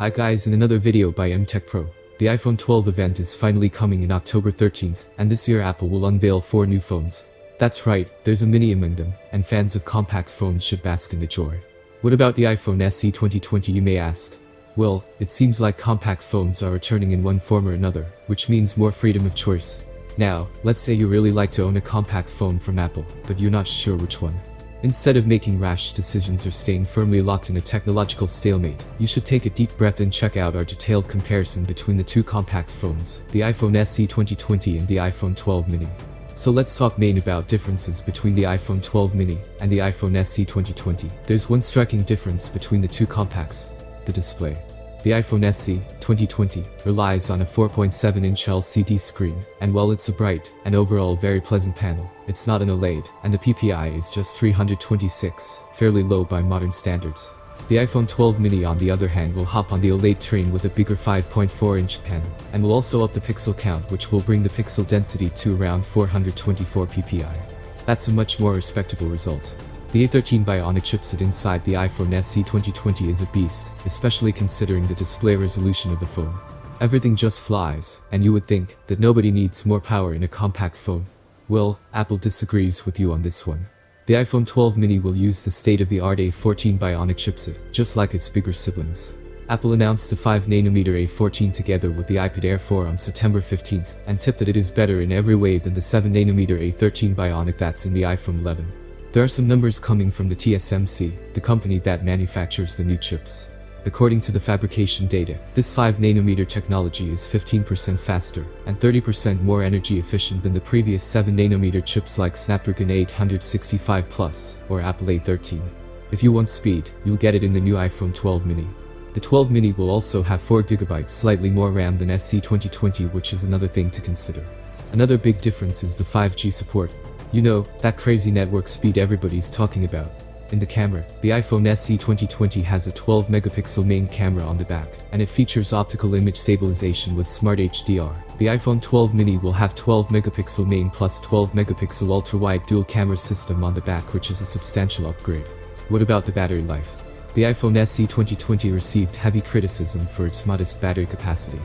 Hi guys, in another video by MTech Pro. The iPhone 12 event is finally coming in October 13th, and this year Apple will unveil 4 new phones. That's right, there's a mini among them, and fans of compact phones should bask in the joy. What about the iPhone SE 2020, you may ask? Well, it seems like compact phones are returning in one form or another, which means more freedom of choice. Now, let's say you really like to own a compact phone from Apple, but you're not sure which one. Instead of making rash decisions or staying firmly locked in a technological stalemate, you should take a deep breath and check out our detailed comparison between the two compact phones, the iPhone SE 2020 and the iPhone 12 mini. So let's talk main about differences between the iPhone 12 mini and the iPhone SE 2020. There's one striking difference between the two compacts: the display. The iPhone SE 2020 relies on a 4.7-inch LCD screen, and while it's a bright and overall very pleasant panel, it's not an OLED, and the PPI is just 326, fairly low by modern standards. The iPhone 12 mini on the other hand will hop on the OLED train with a bigger 5.4-inch panel, and will also up the pixel count, which will bring the pixel density to around 424 ppi. That's a much more respectable result. The A14 Bionic Chipset inside the iPhone SE 2020 is a beast, especially considering the display resolution of the phone. Everything just flies, and you would think that nobody needs more power in a compact phone. Well, Apple disagrees with you on this one. The iPhone 12 mini will use the state-of-the-art A14 Bionic Chipset, just like its bigger siblings. Apple announced the 5nm A14 together with the iPad Air 4 on September 15th, and tipped that it is better in every way than the 7nm A13 Bionic that's in the iPhone 11. There are some numbers coming from the TSMC, the company that manufactures the new chips. According to the fabrication data, this 5nm technology is 15% faster and 30% more energy efficient than the previous 7nm chips like Snapdragon 865 Plus or Apple A13. If you want speed, you'll get it in the new iPhone 12 mini. The 12 mini will also have 4GB slightly more RAM than SE 2020, which is another thing to consider. Another big difference is the 5G support. You know, that crazy network speed everybody's talking about. In the camera, the iPhone SE 2020 has a 12-megapixel main camera on the back, and it features optical image stabilization with Smart HDR. The iPhone 12 mini will have 12-megapixel main plus 12-megapixel ultra-wide dual camera system on the back, which is a substantial upgrade. What about the battery life? The iPhone SE 2020 received heavy criticism for its modest battery capacity.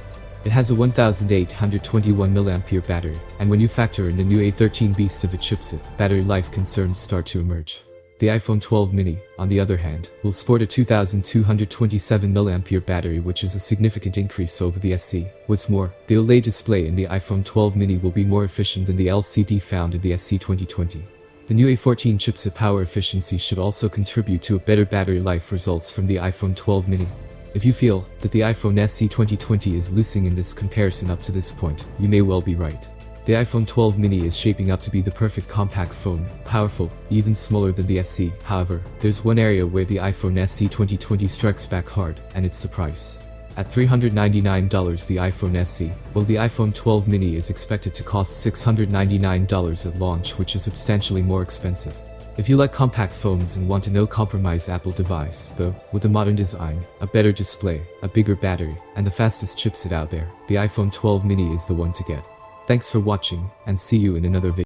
It has a 1821 mAh battery, and when you factor in the new A13 beast of a chipset, battery life concerns start to emerge. The iPhone 12 mini, on the other hand, will sport a 2227 mAh battery, which is a significant increase over the SE. What's more, the OLED display in the iPhone 12 mini will be more efficient than the LCD found in the SE 2020. The new A14 chipset power efficiency should also contribute to a better battery life results from the iPhone 12 mini. If you feel that the iPhone SE 2020 is losing in this comparison up to this point, you may well be right. The iPhone 12 mini is shaping up to be the perfect compact phone, powerful, even smaller than the SE. However, there's one area where the iPhone SE 2020 strikes back hard, and it's the price. At $399 the iPhone SE, while the iPhone 12 mini is expected to cost $699 at launch, which is substantially more expensive. If you like compact phones and want a no-compromise Apple device, though, with a modern design, a better display, a bigger battery, and the fastest chipset out there, the iPhone 12 mini is the one to get. Thanks for watching, and see you in another video.